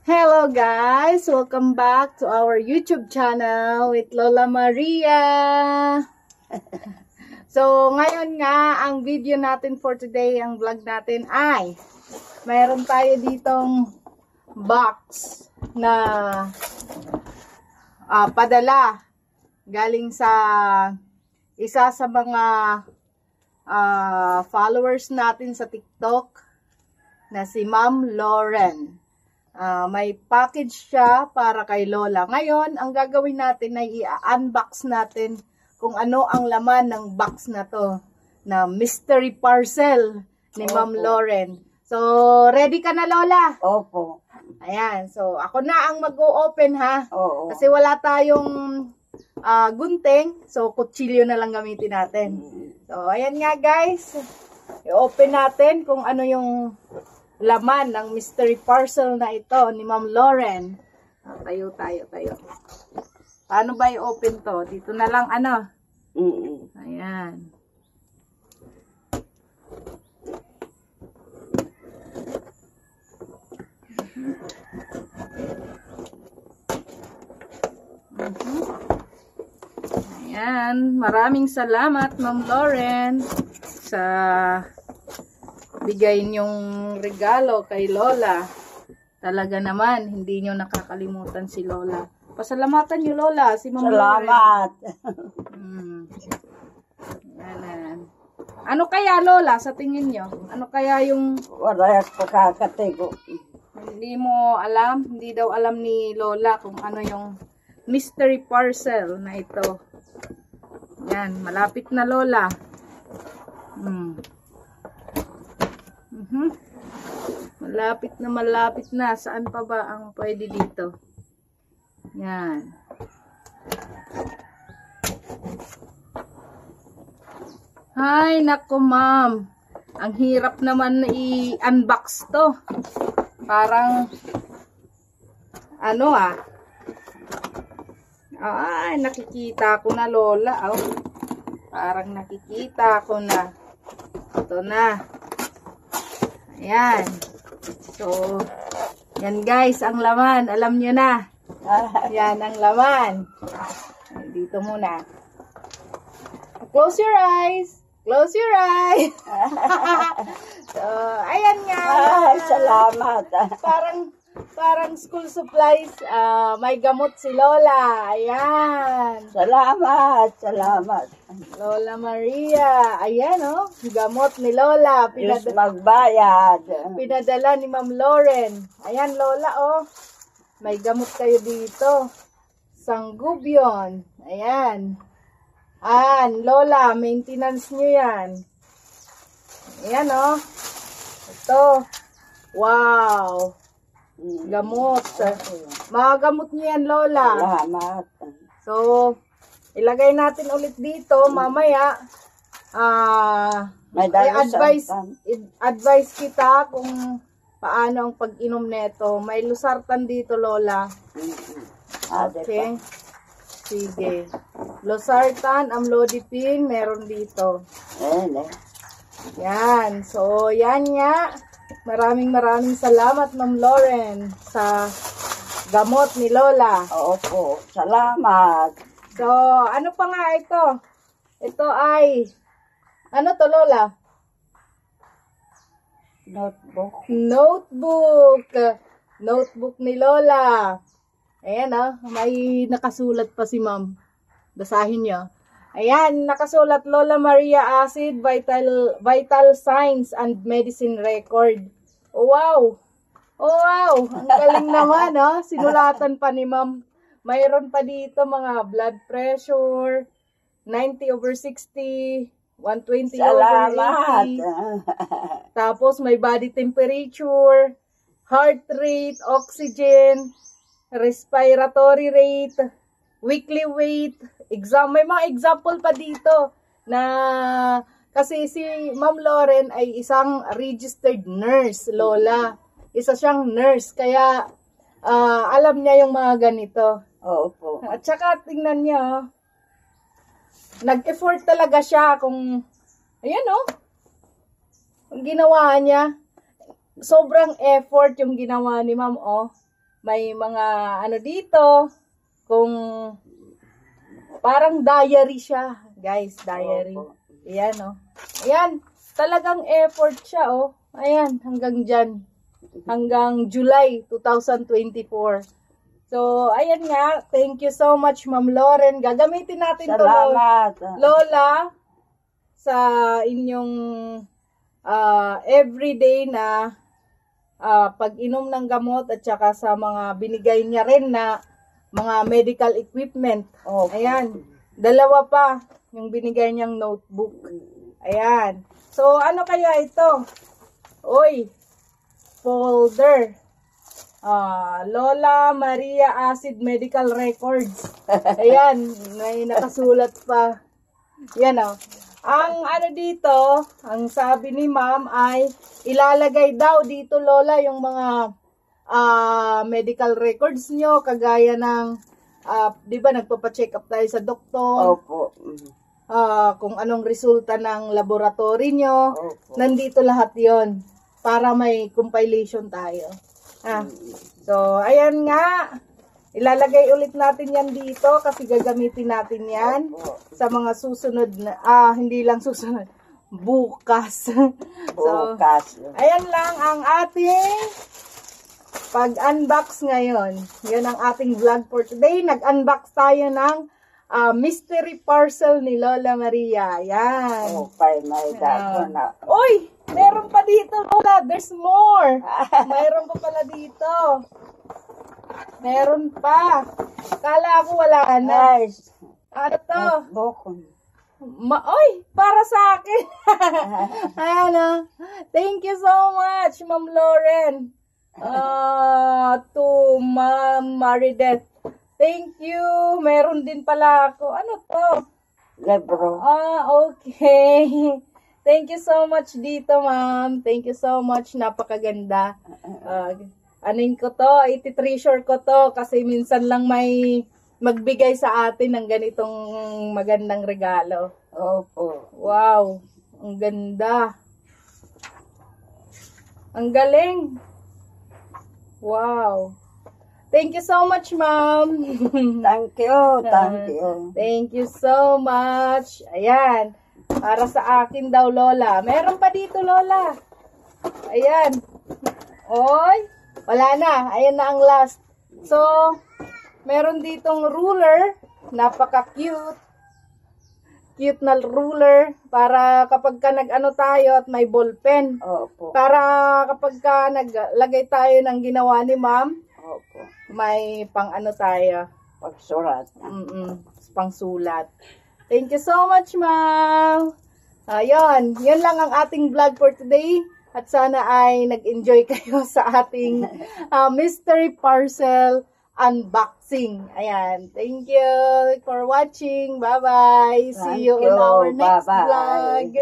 Hello guys! Welcome back to our YouTube channel with Lola Maria. So, ngayon nga, ang video natin for today, ang vlog natin ay mayroon tayo ditong box na padala galing sa isa sa mga followers natin sa TikTok na si Ma'am Lauren. May package siya para kay Lola. Ngayon, ang gagawin natin ay i-unbox natin kung ano ang laman ng box na to, na mystery parcel ni Ma'am Lauren. So, ready ka na, Lola? Opo. Ayan. So, ako na ang mag-o-open, ha? Oo. Kasi wala tayong gunting. So, kutsilyo na lang gamitin natin. So, ayan nga, guys. I-open natin kung ano yung laman ng mystery parcel na ito ni Ma'am Lauren. Tayo. Paano ba i-open to? Dito na lang ano? Ayan. Ayan. Maraming salamat, Ma'am Lauren, sa bigay niyong regalo kay Lola. Talaga naman, hindi niyo nakakalimutan si Lola. Pasalamatan niyo, Lola, si Ma'am Salamat. Ayan. Ano kaya, Lola, sa tingin niyo? Ano kaya yung Wala ko kakatigo. hindi mo alam? Hindi daw alam ni Lola kung ano yung mystery parcel na ito. Yan, malapit na, Lola. Malapit na. Saan pa ba ang pwede dito? Yan. Ay, naku, Ma'am. Ang hirap naman i-unbox to. Parang, ano Ay, nakikita ko na, Lola. Oh. Parang nakikita ko na. Ito na. Ayan. So, yan guys, ang laman. Alam nyo na. Yan ang laman. Dito muna. Close your eyes. Close your eyes. So, ayan nga. Ay, salamat. Parang school supplies. May gamot si Lola. Ayan. Salamat. Lola Maria. Ayan, oh. Gamot ni Lola. Diyos magbayad. Pinadala ni Ma'am Lauren. Ayan, Lola, oh. May gamot kayo dito. Sanggubyon. Ayan. Lola, maintenance nyo yan. Ayan, oh. Ito. Wow. Gamot. Mga gamot nyo yan, Lola. Salamat. So, ilagay natin ulit dito. Mamaya, May advice kita kung paano ang pag-inom neto. May losartan dito, Lola. Okay. Sige. Losartan, amlodipine, meron dito. Yan. So, yan nga. Maraming salamat, Ma'am Lauren, sa gamot ni Lola. Opo. Salamat. So, ano pa nga ito? Ito ay, ano to, Lola? Notebook ni Lola. Ayan, may nakasulat pa si Ma'am. Basahin niyo. Ayan, nakasulat, Lola Maria Acid, Vital Signs and Medicine Record. Oh, wow. Ang galing naman, Sinulatan pa ni Ma'am. Mayroon pa dito mga blood pressure, 90/60, 120/80. Tapos may body temperature, heart rate, oxygen, respiratory rate, weekly weight, may mga example pa dito na kasi si Ma'am Lauren ay isang registered nurse, Lola. Isa siyang nurse, kaya alam niya yung mga ganito. Opo. At saka tingnan niya, nag-effort talaga siya kung, ayan ang ginawa niya. Sobrang effort yung ginawa ni Ma'am, May mga ano dito, kung parang diary siya. Guys, diary. Opo. Ayan, oh. Ayan, talagang effort siya, oh. Ayan, hanggang dyan. Hanggang July 2024. So, ayan nga. Thank you so much, Ma'am Lauren. Gagamitin natin to, Salamat. Lola, sa inyong everyday na pag-inom ng gamot at saka sa mga binigay niya rin na mga medical equipment. Opo. Ayan. Dalawa pa yung binigay niyang notebook. Ayan. So, ano kaya ito? Oy, folder. Lola Maria Acid Medical Records. Ayan, may nakasulat pa. Yan o. Ang ano dito, ang sabi ni ma'am ay ilalagay daw dito, Lola, yung mga medical records nyo, kagaya ng, di ba, nagpapacheck up tayo sa doktor. Opo. Kung anong resulta ng laboratory nyo. Opo. Nandito lahat yon para may compilation tayo. So, ayan nga. Ilalagay ulit natin yan dito kasi gagamitin natin yan sa mga susunod na, hindi lang susunod, bukas. So, Bukas. ayan lang ang ating pag-unbox ngayon. Yan ang ating vlog for today. Nag-unbox tayo ng mystery parcel ni Lola Maria. Ayan. Okay, may dako na. Uy! Meron pa dito, Lola. There's more. Mayroon pa pala dito. Meron pa. Kala ko wala na. Nice. Ano to? Bukon. Oy! Para sa akin. Ayan o. Thank you so much, Ma'am Lauren. To Ma'am Marideth. Thank you. Meron din pala ako. Ano to? Libro. Okay. Thank you so much dito, ma'am. Thank you so much. Napakaganda. Anin ko to, iti-treasure ko to kasi minsan lang may magbigay sa atin ng ganitong magandang regalo. Opo. Wow. Ang ganda. Ang galing. Wow. Thank you so much, ma'am. Thank you. Thank you. Thank you so much. Ayan. Para sa akin daw, Lola. Meron pa dito, Lola. Ayan. Oy. Wala na. Ayan na ang last. So, meron ditong ruler. Napaka-cute. Cute na ruler. Para kapag ka nag-ano tayo at may ballpen. Opo. Para kapag ka naglagay tayo ng ginawa ni ma'am, Opo. may pang-ano tayo. Pagsurat. Pang-sulat. Thank you so much, ma'am. Ayun, yun lang ang ating vlog for today. At sana ay nag-enjoy kayo sa ating mystery parcel unboxing. Ayan, thank you for watching. Bye-bye. See you on our next vlog.